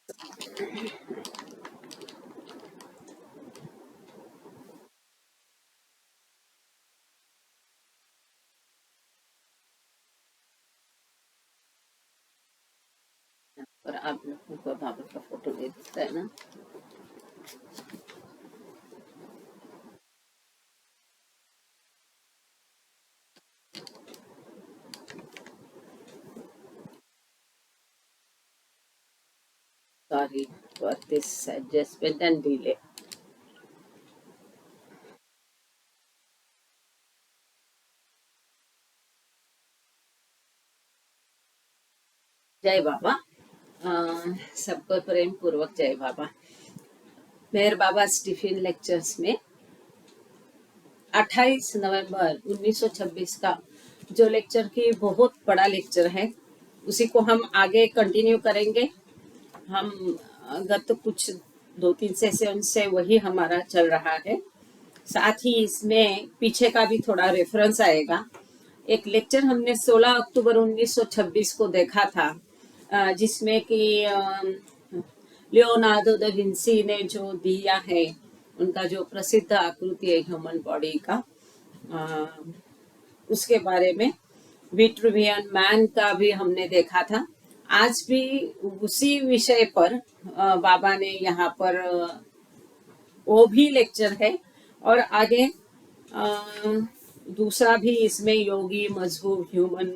और आप लोगों को बाबा का फोटो दे देता है ना। Sorry for this adjustment and delay. जय बाबा। सबको प्रेम पूर्वक जय बाबा। मेहर बाबा स्टीफन लेक्चर्स में 28 नवंबर 1926 का जो लेक्चर की बहुत बड़ा लेक्चर है, उसी को हम आगे कंटिन्यू करेंगे। हम गत कुछ 2-3 सेशन से वही हमारा चल रहा है। साथ ही इसमें पीछे का भी थोड़ा रेफरेंस आएगा। एक लेक्चर हमने 16 अक्टूबर 1926 को देखा था, जिसमें कि लियोनार्डो दा विंसी ने जो दिया है, उनका जो प्रसिद्ध आकृति है ह्यूमन बॉडी का, उसके बारे में विट्रुवियन मैन का भी हमने देखा था। आज भी उसी विषय पर बाबा ने यहाँ पर वो भी लेक्चर है, और आगे दूसरा भी इसमें योगी मजहूब ह्यूमन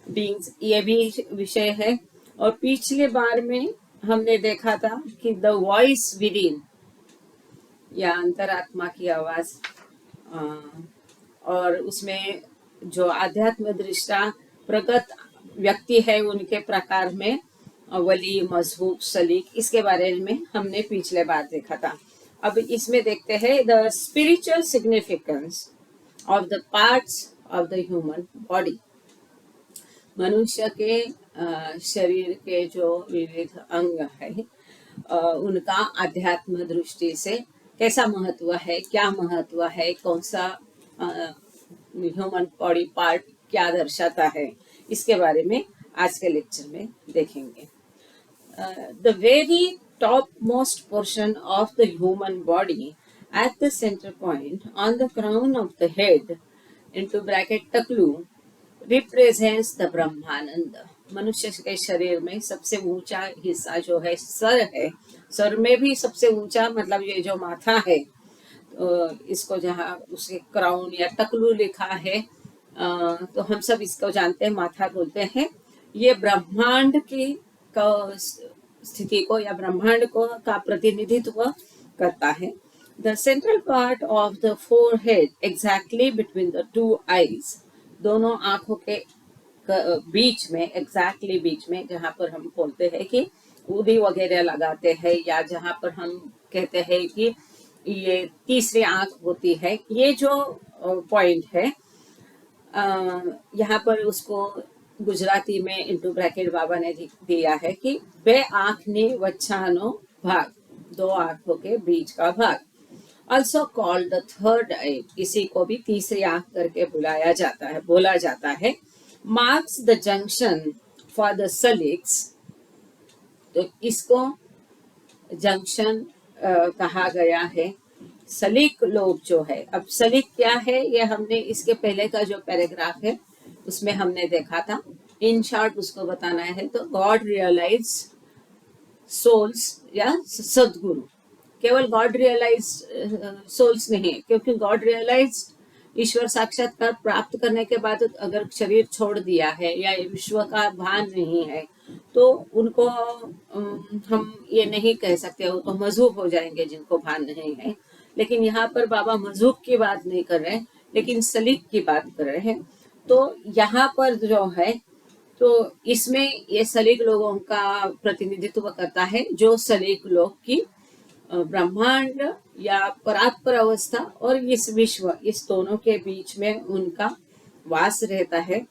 बीइंग्स ये भी विषय है। और पिछले बार में हमने देखा था कि द वॉइस विद इन, या अंतरात्मा की आवाज, और उसमें जो आध्यात्म दृष्टा प्रगत व्यक्ति है उनके प्रकार में वली मजहूब सलीक, इसके बारे में हमने पिछले बार देखा था। अब इसमें देखते हैं the spiritual significance of the parts of the human body. मनुष्य के शरीर के जो विविध अंग है, उनका आध्यात्म दृष्टि से कैसा महत्व है, क्या महत्व है, कौन सा ह्यूमन बॉडी पार्ट क्या दर्शाता है, इसके बारे में आज के लेक्चर में देखेंगे। The very topmost portion of the human body at the center point on the crown of the head into bracket taklu represents the ब्रह्मानंद। मनुष्य के शरीर में सबसे ऊंचा हिस्सा जो है सर है। सर में भी सबसे ऊंचा मतलब ये जो माथा है, इसको जहाँ उसके क्राउन या टकलू लिखा है, तो हम सब इसको जानते हैं, माथा बोलते हैं। ये ब्रह्मांड की स्थिति को या ब्रह्मांड को का प्रतिनिधित्व करता है। The central part of the forehead exactly between the two eyes, दोनों आंखों के बीच में, एग्जैक्टली बीच में, जहाँ पर हम बोलते हैं कि उदी वगैरह लगाते हैं, या जहाँ पर हम कहते हैं कि ये तीसरी आंख होती है, ये जो पॉइंट है, यहाँ पर उसको गुजराती में इंटू ब्रैकेट बाबा ने दिया है कि बे आंखनी वच्छानो भाग, दो आंखों के बीच का भाग, ऑल्सो कॉल्ड द थर्ड आई, इसी को भी तीसरी आंख करके बुलाया जाता है, बोला जाता है। Marks the junction for the सलिक्स, तो इसको जंक्शन कहा गया है। सलीक लोग जो है, अब सलीक क्या है ये हमने इसके पहले का जो पैराग्राफ है उसमें हमने देखा था। इन शॉर्ट उसको बताना है तो गॉड रियलाइज सोल्स या सदगुरु, केवल गॉड रियलाइज सोल्स नहीं है, क्योंकि गॉड रियलाइज ईश्वर साक्षात्कार प्राप्त करने के बाद अगर शरीर छोड़ दिया है या विश्व का भान नहीं है, तो उनको हम ये नहीं कह सकते, वो तो मजहूब हो जाएंगे जिनको भान नहीं है। लेकिन यहाँ पर बाबा मजहूब की बात नहीं कर रहे, लेकिन सलीक की बात कर रहे हैं। तो यहाँ पर जो है, तो इसमें ये सलीक लोगों का प्रतिनिधित्व करता है, जो सलीक लोग की ब्रह्मांड या परात्पर अवस्था और इस विश्व, इस दोनों के बीच में उनका वास रहता है।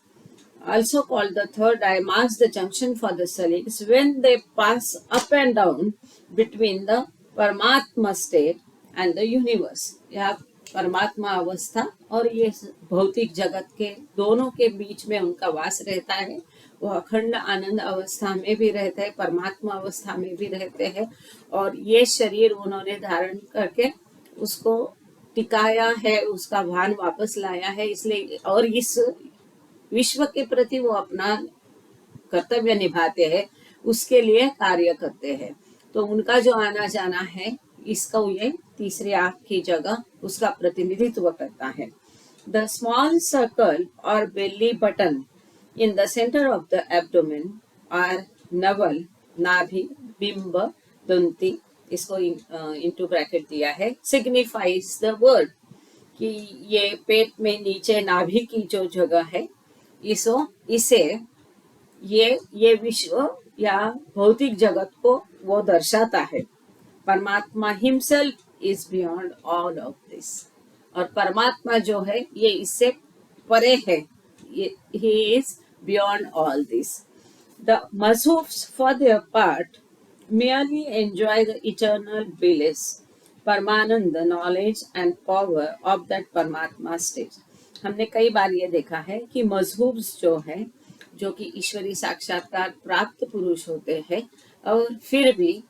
Also called the third eye, marks the junction for the salics when they pass up and down between the परमात्मा state and the universe, या परमात्मा अवस्था और ये भौतिक जगत के दोनों के बीच में उनका वास रहता है। वो अखंड आनंद अवस्था में भी रहते हैं, परमात्मा अवस्था में भी रहते हैं। और ये शरीर उन्होंने धारण करके उसको टिकाया है, उसका भान वापस लाया है, इसलिए और इस विश्व के प्रति वो अपना कर्तव्य निभाते हैं, उसके लिए कार्य करते हैं। तो उनका जो आना जाना है, इसको ये तीसरी आंख की जगह उसका प्रतिनिधित्व करता है। द स्मॉल सर्कल और belly button in the centre of the abdomen are navel, नाभि, बिंब, दंती, इसको इनटू ब्रैकेट दिया है, सिग्निफाइज द वर्ड, कि ये पेट में नीचे नाभि की जो जगह है, इसे ये विश्व या भौतिक जगत को वो दर्शाता है। परमात्मा himself is beyond all of this, और परमात्मा जो है ये इससे परे है, he is beyond all this. The मजहूफ्स for their part merely enjoy the eternal bliss, परमानंद, knowledge and power of that परमात्मा state। हमने कई बार ये देखा है कि मजहूब्स जो है, जो कि ईश्वरी साक्षात्कार प्राप्त पुरुष होते हैं, और फिर भी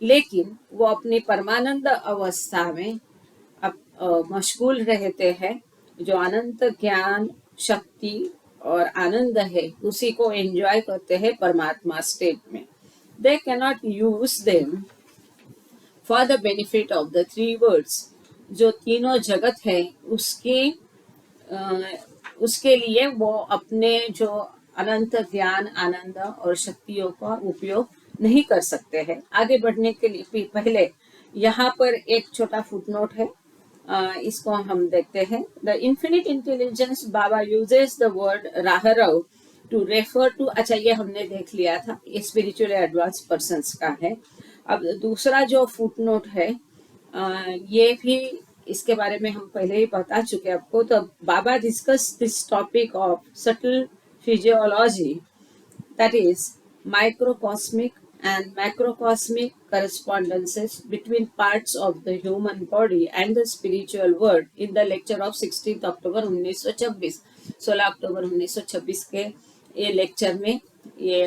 लेकिन वो अपनी परमानंद अवस्था में मशगूल रहते हैं। जो अनंत ज्ञान, शक्ति और आनंद है, उसी को एंजॉय करते हैं परमात्मा स्टेट में। They cannot use them for the benefit of the three worlds। जो तीनों जगत है उसके लिए वो अपने जो अनंत ज्ञान, आनंद और शक्तियों का उपयोग नहीं कर सकते हैं। आगे बढ़ने के लिए पहले यहाँ पर एक छोटा फुटनोट है, इसको हम देखते हैं। The infinite intelligence, Baba uses the word राहरव टू रेफर टू, अच्छा ये हमने देख लिया था, ये स्पिरिचुअली एडवांस पर्सन्स का है। अब दूसरा जो फुटनोट है, ये भी इसके बारे में हम पहले ही बता चुके आपको। तो Baba discuss this topic of subtle physiology, that is microcosmic and macrocosmic correspondences between parts of the human body and the spiritual world in the lecture of 16 अक्टूबर 1926। 16 अक्टूबर 1926 के ये लेक्चर में ये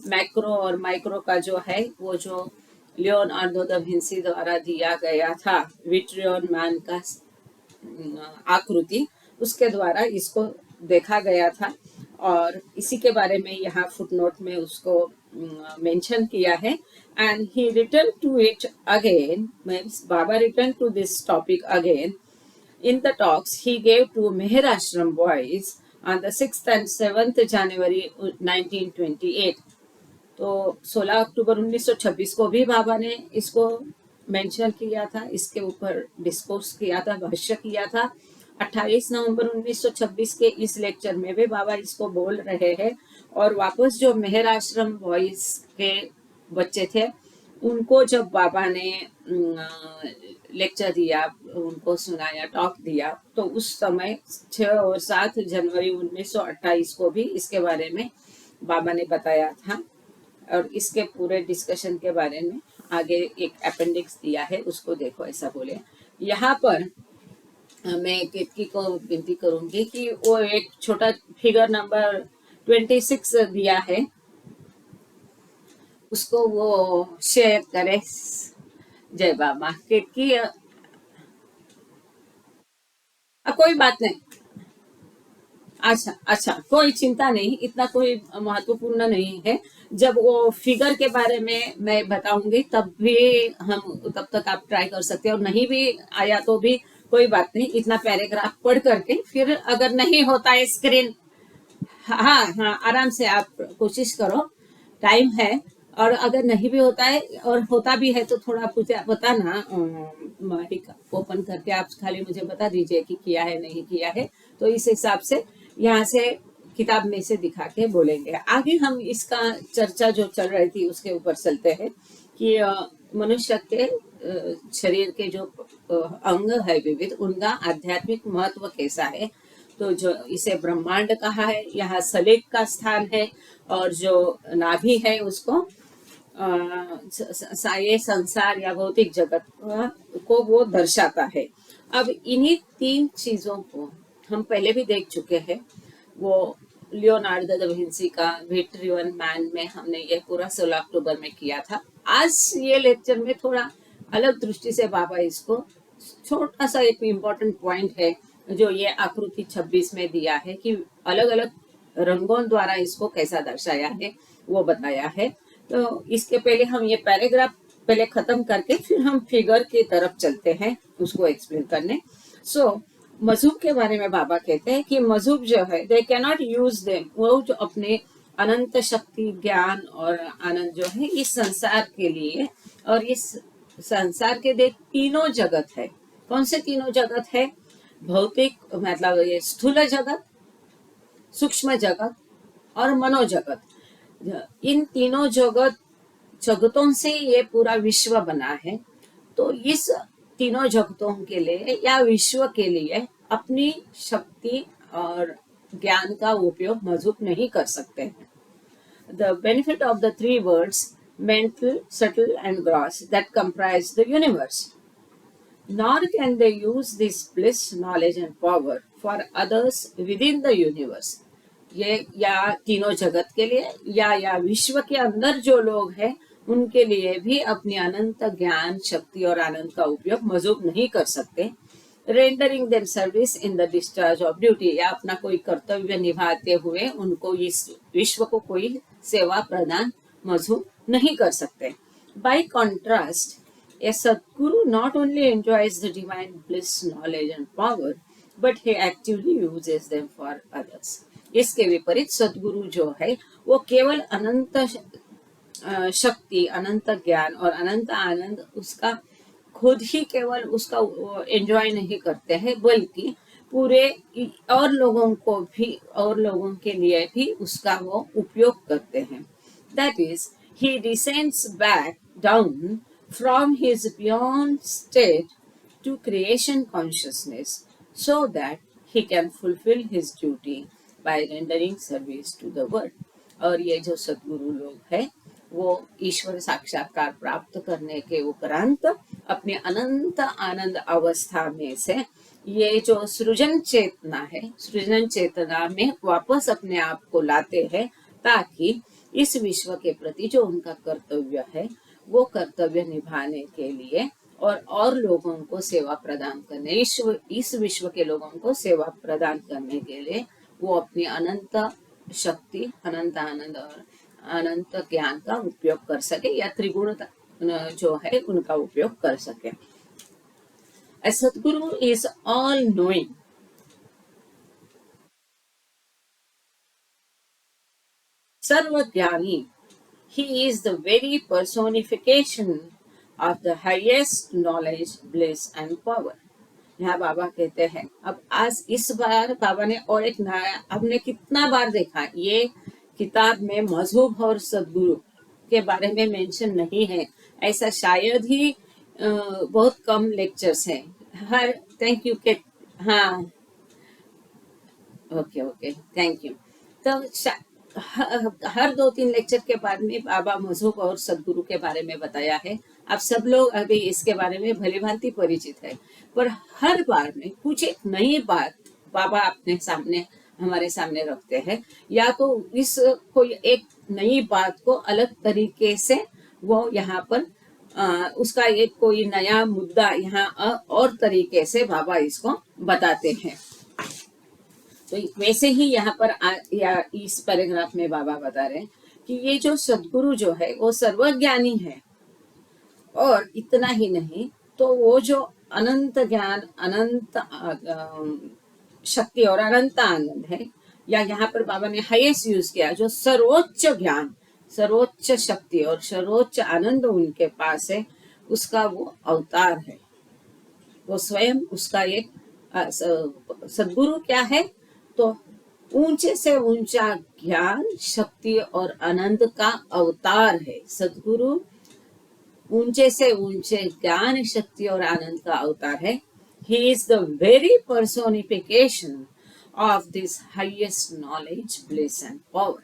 मैक्रो और माइक्रो का जो है, वो जो लियोनार्डो दा विंसी द्वारा दिया गया था विट्रियन मैन का आकृति, उसके द्वारा इसको देखा गया था। और इसी के बारे में यहाँ फुटनोट में उसको मेंशन किया है। And he return to it again, means बाबा return to this topic again in the talks he gave to Meher Ashram boys on the 6th and 7th January 1928। तो 16 अक्टूबर 1926 को भी बाबा ने इसको मेंशन किया था, इसके ऊपर डिस्कोर्स किया था, भाष्य किया था। 28 नवंबर 1926 के इस लेक्चर में भी बाबा इसको बोल रहे हैं। और वापस जो मेहर आश्रम बॉयज के बच्चे थे, उनको जब बाबा ने लेक्चर दिया, उनको सुनाया, टॉक दिया, तो उस समय 6 और 7 जनवरी 1928 को भी इसके बारे में बाबा ने बताया था। और इसके पूरे डिस्कशन के बारे में आगे एक अपेंडिक्स दिया है, उसको देखो, ऐसा बोले। यहाँ पर मैं केतकी को विनती करूंगी कि वो एक छोटा फिगर नंबर 26 दिया है, उसको वो शेयर करे। जय बाबा। केतकी कोई बात नहीं, अच्छा कोई चिंता नहीं, इतना कोई महत्वपूर्ण नहीं है। जब वो फिगर के बारे में मैं बताऊंगी तब तक आप ट्राई कर सकते हैं, और नहीं भी आया तो भी कोई बात नहीं, इतना पैराग्राफ पढ़ करके फिर अगर नहीं होता है स्क्रीन, हाँ आराम से आप कोशिश करो, टाइम है। और अगर नहीं भी होता है और होता भी है तो थोड़ा कुछ बताना, माइक ओपन करके आप खाली मुझे बता दीजिए कि किया है नहीं किया है, तो इस हिसाब से यहाँ से किताब में से दिखा के बोलेंगे। आगे हम इसका चर्चा जो चल रही थी उसके ऊपर चलते हैं कि मनुष्य के शरीर के जो अंग है विविध, उनका आध्यात्मिक महत्व कैसा है। तो जो इसे ब्रह्मांड कहा है, यहाँ सलेख का स्थान है, और जो नाभि है उसको ये संसार या भौतिक जगत को वो दर्शाता है। अब इन्हीं 3 चीजों को हम पहले भी देख चुके हैं। वो लियोनार्डो दा विंसी का विक्ट्री ऑन मैन में हमने ये पूरा 16 अक्टूबर में किया था। आज ये लेक्चर में थोड़ा अलग दृष्टि से बाबा इसको छोटा सा एक इम्पोर्टेंट पॉइंट है जो ये आकृति 26 में दिया है कि अलग अलग रंगों द्वारा इसको कैसा दर्शाया है वो बताया है। तो इसके पहले हम ये पैराग्राफ पहले खत्म करके फिर हम फिगर की तरफ चलते हैं उसको एक्सप्लेन करने। मजहब के बारे में बाबा कहते हैं कि मजहब जो है they can not use them, वो जो अपने अनंत शक्ति ज्ञान और आनंद जो है इस संसार के लिए, और इस संसार के दे तीनों जगत है। कौन से तीनों जगत है? भौतिक मतलब ये स्थूल जगत, सूक्ष्म जगत और मनोजगत। इन तीनों जगतों से ये पूरा विश्व बना है। तो इस तीनों जगतों के लिए या विश्व के लिए अपनी शक्ति और ज्ञान का उपयोग मजहब नहीं कर सकते हैं। The benefit of the three words mental, subtle and gross that comprise the universe. Nor can they use this bliss, knowledge and power for others within the universe. ये या तीनों जगत के लिए या विश्व के अंदर जो लोग हैं उनके लिए भी अपनी अनंत ज्ञान शक्ति और आनंद का उपयोग मजहब नहीं कर सकते। Rendering them service in the discharge of duty, या अपना कोई कर्तव्य निभाते हुए उनको इस विश्व को कोई सेवा प्रदान मजहब नहीं कर सकते। Bye contrast a Sadguru not only enjoys the divine bliss, knowledge and power, but he actively uses them for others. इसके विपरीत सदगुरु जो है वो केवल अनंत शक्ति, अनंत ज्ञान और अनंत आनंद उसका खुद ही केवल उसका एंजॉय नहीं करते हैं, बल्कि पूरे और लोगों को भी और लोगों के लिए भी उसका वो उपयोग करते हैं। That is, he descends back down from his beyond state to creation consciousness so that he can fulfill his duty by rendering service to the world. और ये जो सद्गुरु लोग हैं वो ईश्वर साक्षात्कार प्राप्त करने के उपरांत अपने अनंत आनंद अवस्था में से ये जो सृजन चेतना है, सृजन चेतना में वापस अपने आप को लाते हैं, ताकि इस विश्व के प्रति जो उनका कर्तव्य है वो कर्तव्य निभाने के लिए और लोगों को सेवा प्रदान करने, इस विश्व के लोगों को सेवा प्रदान करने के लिए वो अपनी अनंत शक्ति, अनंत आनंद और अनंत ज्ञान का उपयोग कर सके, या त्रिगुण जो है उनका उपयोग कर सके। A Sadguru is all knowing. Sarvajnani. He is the very personification of the highest knowledge, bliss and power. यहाँ बाबा कहते हैं, अब आज इस बार बाबा ने और एक नया, हमने कितना बार देखा ये किताब में मजहब और सदगुरु के बारे में मेंशन नहीं है, ऐसा शायद ही बहुत कम लेक्चर्स हैं। हर थैंक यू के हाँ ओके थैंक यू। तो हर 2-3 लेक्चर के बाद में बाबा मजहब और सदगुरु के बारे में बताया है। आप सब लोग अभी इसके बारे में भली भांति परिचित है, पर हर बार में कुछ एक नई बात बाबा अपने सामने हमारे सामने रखते हैं, या तो इस कोई एक नई बात को अलग तरीके से वो यहाँ पर उसका एक कोई नया मुद्दा यहाँ और तरीके से बाबा इसको बताते हैं। तो वैसे ही यहाँ पर या इस पैराग्राफ में बाबा बता रहे हैं कि ये जो सद्गुरु जो है वो सर्वज्ञानी है, और इतना ही नहीं तो वो जो अनंत ज्ञान, अनंत शक्ति और अनंत आनंद है, या यहाँ पर बाबा ने हाईएस्ट यूज किया, जो सर्वोच्च ज्ञान, सर्वोच्च शक्ति और सर्वोच्च आनंद उनके पास है, उसका वो अवतार है। वो स्वयं उसका एक सद्गुरु क्या है तो ऊंचे से ऊंचा ज्ञान, शक्ति और आनंद का अवतार है। सद्गुरु ऊंचे से ऊंचे ज्ञान, शक्ति और आनंद का अवतार है। He is the very personification of this highest knowledge, bliss and power.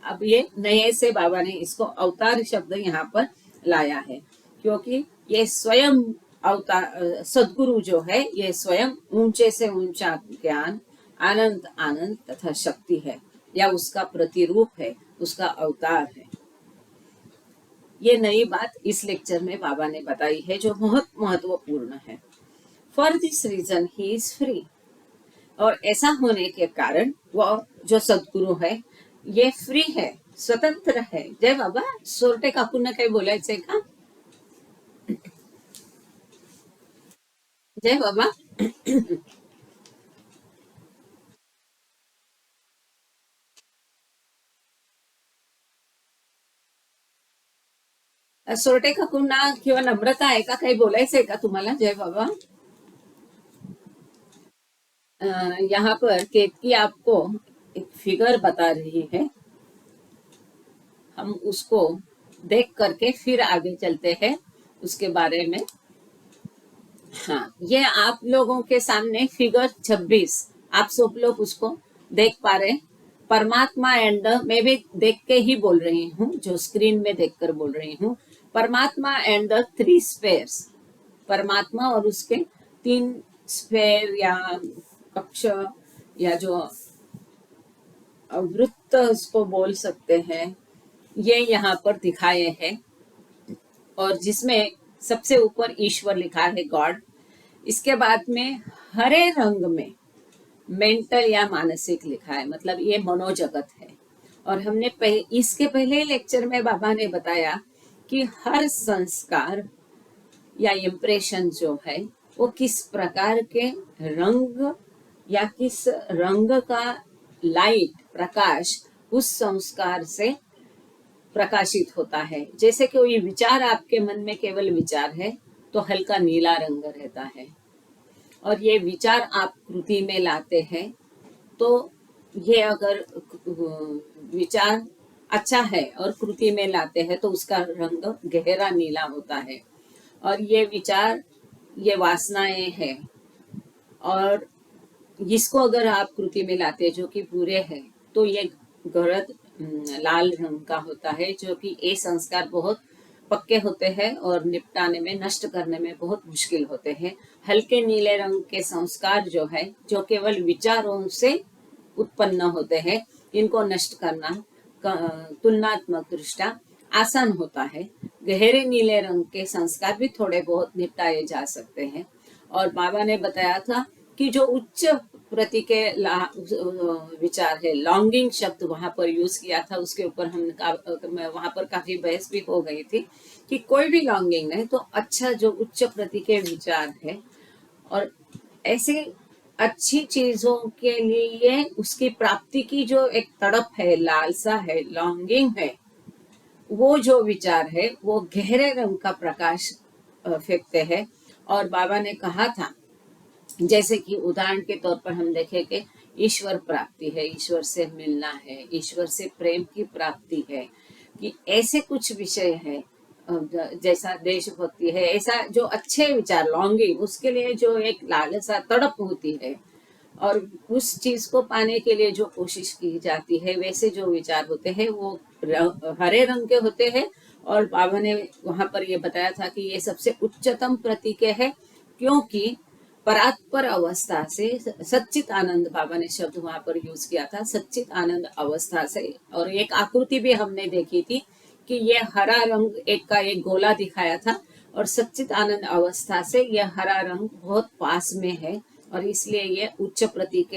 अब ये नए से बाबा ने इसको अवतार शब्द यहाँ पर लाया है, क्योंकि ये स्वयं अवतार सद्गुरु जो है ये स्वयं ऊंचे से ऊंचा ज्ञान, आनंद तथा शक्ति है। या उसका प्रतिरूप है, उसका अवतार है। ये नई बात इस लेक्चर में बाबा ने बताई है जो बहुत महत्वपूर्ण है। For this reason he is free. और ऐसा होने के कारण वह जो सद्गुरु है ये फ्री है, स्वतंत्र है। जय बाबा, सोरटे काकूंना काही बोलायचंय का? जय बाबा. सोरटे काकूंना किंवा नम्रता आहे का, काही बोलायचंय का तुम्हाला? जय बाबा. यहाँ पर केतकी आपको एक फिगर बता रही है, हम उसको देख करके फिर आगे चलते हैं उसके बारे में। हाँ, ये आप लोगों के सामने फिगर 26, आप सब लोग उसको देख पा रहे हैं। परमात्मा एंड मैं भी देख के ही बोल रही हूँ, जो स्क्रीन में देखकर बोल रही हूँ। परमात्मा एंड द 3 स्फेयर्स, परमात्मा और उसके 3 स्फेयर या कक्ष या जो वृत्त उसको बोल सकते हैं, ये यहाँ पर दिखाए हैं। और जिसमें सबसे ऊपर ईश्वर लिखा है, गॉड। इसके बाद में हरे रंग में मेंटल या मानसिक लिखा है, मतलब ये मनोजगत है। और हमने इसके पहले लेक्चर में बाबा ने बताया कि हर संस्कार या इम्प्रेशन जो है वो किस प्रकार के रंग या किस रंग का लाइट, प्रकाश उस संस्कार से प्रकाशित होता है। जैसे कि कोई विचार आपके मन में केवल विचार है तो हल्का नीला रंग रहता है, और ये विचार आप कृति में लाते हैं तो ये अगर विचार अच्छा है और कृति में लाते हैं तो उसका रंग गहरा नीला होता है। और ये विचार, ये वासनाएं हैं, और इसको अगर आप कृति में लाते हैं जो कि बुरे हैं तो ये गहरा लाल रंग का होता है, जो कि ये संस्कार बहुत पक्के होते हैं और निपटाने में, नष्ट करने में बहुत मुश्किल होते हैं। हल्के नीले रंग के संस्कार जो है, जो केवल विचारों से उत्पन्न होते हैं, इनको नष्ट करना तुलनात्मक दृष्टया आसान होता है। गहरे नीले रंग के संस्कार भी थोड़े बहुत निपटाए जा सकते हैं। और बाबा ने बताया था कि जो उच्च प्रति के विचार है, लॉन्गिंग शब्द वहां पर यूज किया था, उसके ऊपर हम वहां पर काफी बहस भी हो गई थी कि कोई भी लॉन्गिंग नहीं, तो अच्छा जो उच्च प्रति के विचार है और ऐसे अच्छी चीजों के लिए उसकी प्राप्ति की जो एक तड़प है, लालसा है, लॉन्गिंग है, वो जो विचार है वो गहरे रंग का प्रकाश फेंकते हैं। और बाबा ने कहा था, जैसे कि उदाहरण के तौर पर हम देखें कि ईश्वर प्राप्ति है, ईश्वर से मिलना है, ईश्वर से प्रेम की प्राप्ति है, कि ऐसे कुछ विषय है, जैसा देशभक्ति है, ऐसा जो अच्छे विचार, लॉन्गिंग, उसके लिए जो एक लालसा, तड़प होती है और उस चीज को पाने के लिए जो कोशिश की जाती है, वैसे जो विचार होते हैं वो हरे रंग के होते हैं। और बाबा ने वहां पर ये बताया था कि ये सबसे उच्चतम प्रतीक है, क्योंकि परात्पर अवस्था से सच्चित आनंद, बाबा ने शब्द वहां पर यूज किया था, सच्चित आनंद अवस्था से। और एक आकृति भी हमने देखी थी कि ये हरा रंग एक का एक गोला दिखाया था, और सच्चित आनंद अवस्था से यह हरा रंग बहुत पास में है, और इसलिए ये उच्च प्रतीक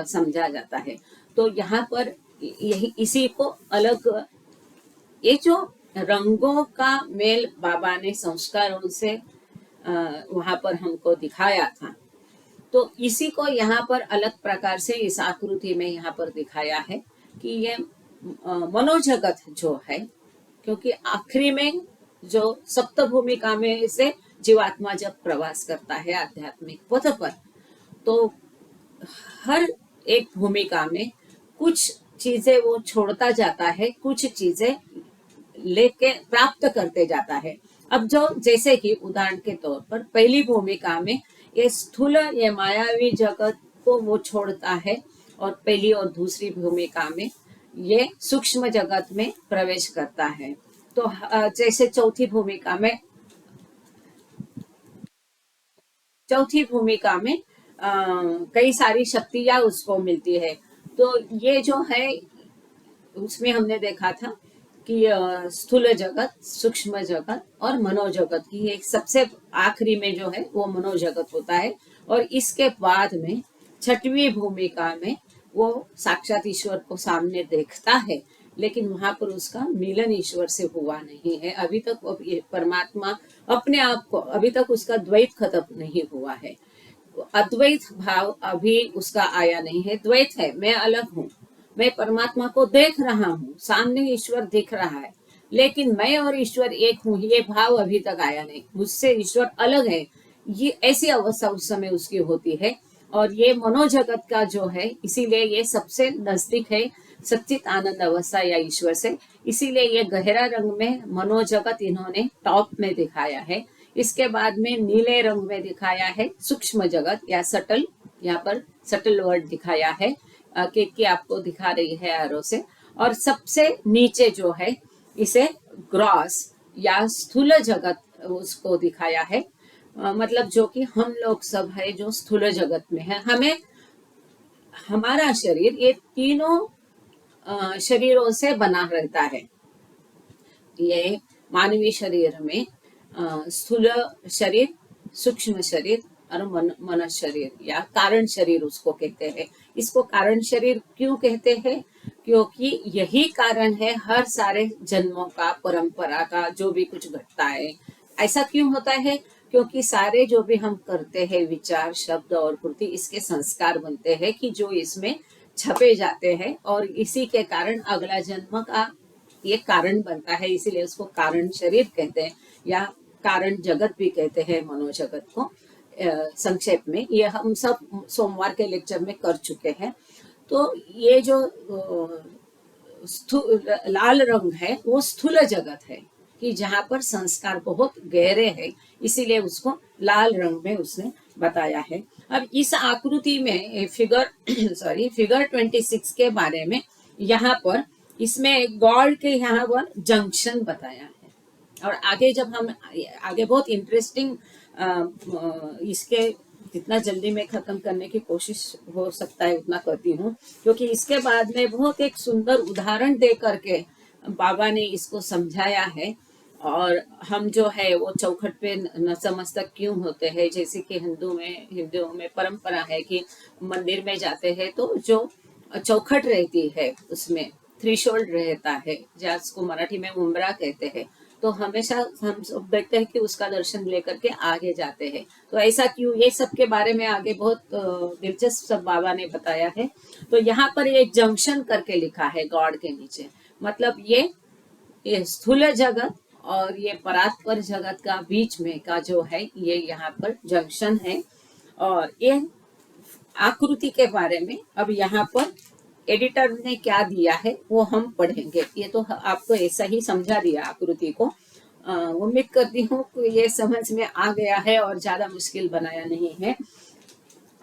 समझा जाता है। तो यहाँ पर यही, इसी को अलग, ये जो रंगों का मेल बाबा ने संस्कारों से वहां पर हमको दिखाया था, तो इसी को यहाँ पर अलग प्रकार से इस आकृति में यहाँ पर दिखाया है कि ये मनोजगत जो है, क्योंकि आखिरी में जो सप्त भूमिका में से जीवात्मा जब प्रवास करता है आध्यात्मिक पथ पर, तो हर एक भूमिका में कुछ चीजें वो छोड़ता जाता है, कुछ चीजें लेके प्राप्त करते जाता है। अब जो, जैसे कि उदाहरण के तौर पर पहली भूमिका में ये स्थूल, ये मायावी जगत को वो छोड़ता है, और पहली और दूसरी भूमिका में ये सूक्ष्म जगत में प्रवेश करता है। तो जैसे चौथी भूमिका में कई सारी शक्तियां उसको मिलती है। तो ये जो है, उसमें हमने देखा था कि स्थूल जगत, सूक्ष्म जगत और मनोजगत की एक सबसे आखिरी में जो है वो मनोजगत होता है, और इसके बाद में छठवीं भूमिका में वो साक्षात ईश्वर को सामने देखता है, लेकिन वहां पर उसका मिलन ईश्वर से हुआ नहीं है। अभी तक वो परमात्मा अपने आप को, अभी तक उसका द्वैत खत्म नहीं हुआ है, अद्वैत भाव अभी उसका आया नहीं है। द्वैत है, मैं अलग हूँ, मैं परमात्मा को देख रहा हूँ, सामने ईश्वर दिख रहा है, लेकिन मैं और ईश्वर एक हूँ, ये भाव अभी तक आया नहीं, मुझसे ईश्वर अलग है, ये ऐसी अवस्था उस समय उसकी होती है। और ये मनोजगत का जो है, इसीलिए ये सबसे नजदीक है सच्चित आनंद अवस्था या ईश्वर से, इसीलिए ये गहरा रंग में मनोजगत इन्होंने टॉप में दिखाया है। इसके बाद में नीले रंग में दिखाया है सूक्ष्म जगत या सटल, यहाँ पर सटल वर्ड दिखाया है कि आपको दिखा रही है एरो से। और सबसे नीचे जो है इसे ग्रॉस या स्थूल जगत उसको दिखाया है, मतलब जो कि हम लोग सब है जो स्थूल जगत में है। हमें हमारा शरीर ये तीनों शरीरों से बना रहता है। ये मानवीय शरीर में स्थूल शरीर, सूक्ष्म शरीर और मन शरीर या कारण शरीर उसको कहते हैं। इसको कारण शरीर क्यों कहते हैं? क्योंकि यही कारण है हर सारे जन्मों का, परंपरा का, जो भी कुछ घटता है। ऐसा क्यों होता है? क्योंकि सारे जो भी हम करते हैं विचार, शब्द और कृति, इसके संस्कार बनते हैं कि जो इसमें छपे जाते हैं, और इसी के कारण अगला जन्म का ये कारण बनता है, इसीलिए उसको कारण शरीर कहते हैं या कारण जगत भी कहते हैं मनोजगत को। संक्षेप में ये हम सब सोमवार के लेक्चर में कर चुके हैं। तो ये जो लाल रंग है वो स्थूल जगत है, कि जहाँ पर संस्कार बहुत गहरे हैं, इसीलिए उसको लाल रंग में उसने बताया है। अब इस आकृति में फिगर 26 के बारे में यहाँ पर इसमें गॉड के यहाँ पर जंक्शन बताया है। और आगे जब हम आगे बहुत इंटरेस्टिंग इसके जितना जल्दी में खत्म करने की कोशिश हो सकता है उतना करती हूँ, क्योंकि इसके बाद में बहुत एक सुंदर उदाहरण दे करके बाबा ने इसको समझाया है। और हम जो है वो चौखट पे नतमस्तक क्यों होते हैं, जैसे कि हिंदुओं में परंपरा है कि मंदिर में जाते हैं तो जो चौखट रहती है उसमें थ्रीशोल्ड रहता है, जिसको मराठी में उम्बरा कहते हैं, तो हमेशा हम सब देखते हैं कि उसका दर्शन लेकर के आगे जाते हैं। तो ऐसा क्यों, ये सब के बारे में आगे बहुत दिलचस्प सब बाबा ने बताया है। तो यहाँ पर एक जंक्शन करके लिखा है गॉड के नीचे, मतलब ये स्थूल जगत और ये परात्पर जगत का बीच में का जो है ये यहाँ पर जंक्शन है। और ये आकृति के बारे में अब यहाँ पर एडिटर ने क्या दिया है वो हम पढ़ेंगे। ये तो आपको ऐसा ही समझा दिया आकृति को, उम्मीद करती हूँ कि ये समझ में आ गया है और ज्यादा मुश्किल बनाया नहीं है।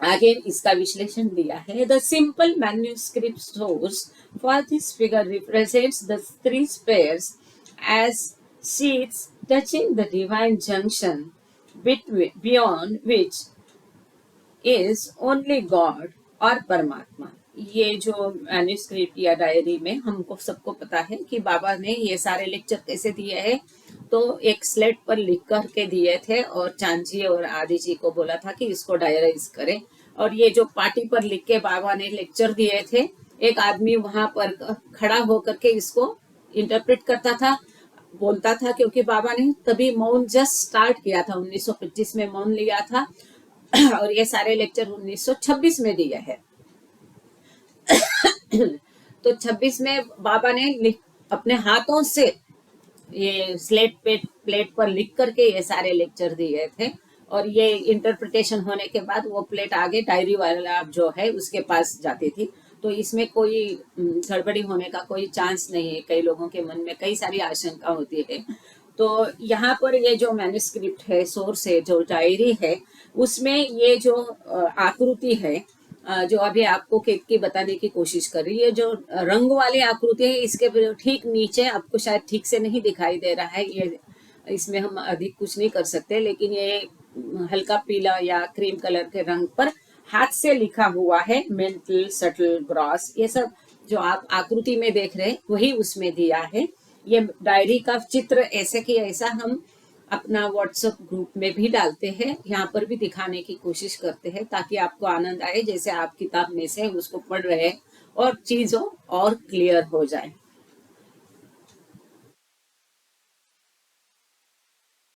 आगे इसका विश्लेषण दिया है। The simple manuscript source for this figure represents the three spheres as sheets touching the divine junction beyond which is only God और परमात्मा। ये जो मैन्युस्क्रिप्ट या डायरी में हमको सबको पता है कि बाबा ने ये सारे लेक्चर कैसे दिए हैं, तो एक स्लेट पर लिख कर के दिए थे और चांद और आदि जी को बोला था कि इसको डायराइज करें। और ये जो पार्टी पर लिख के बाबा ने लेक्चर दिए थे, एक आदमी वहां पर खड़ा होकर के इसको इंटरप्रेट करता था, बोलता था, क्योंकि बाबा ने तभी मौन जस्ट स्टार्ट किया था, 1925 में मौन लिया था और ये सारे लेक्चर 1926 में दिए हैं। तो 26 में बाबा ने अपने हाथों से ये प्लेट पर लिख करके ये सारे लेक्चर दिए थे, और ये इंटरप्रिटेशन होने के बाद वो प्लेट आगे डायरी वाला जो है उसके पास जाती थी। तो इसमें कोई गड़बड़ी होने का कोई चांस नहीं है। कई लोगों के मन में कई सारी आशंका होती है। तो यहाँ पर ये जो मैन्युस्क्रिप्ट है, सोर्स है, जो डायरी है, उसमें ये जो आकृति है जो अभी आपको केतकी बताने की कोशिश कर रही है, जो रंग वाली आकृति है इसके ठीक नीचे आपको शायद ठीक से नहीं दिखाई दे रहा है, ये इसमें हम अधिक कुछ नहीं कर सकते, लेकिन ये हल्का पीला या क्रीम कलर के रंग पर हाथ से लिखा हुआ है मेंटल, सटल, ग्रॉस, ये सब जो आप आकृति में देख रहे हैं वही उसमें दिया है। ये डायरी का चित्र ऐसे कि ऐसा हम अपना व्हाट्सएप ग्रुप में भी डालते हैं, यहाँ पर भी दिखाने की कोशिश करते हैं ताकि आपको आनंद आए, जैसे आप किताब में से उसको पढ़ रहे हैं और चीज़ों और क्लियर हो जाए।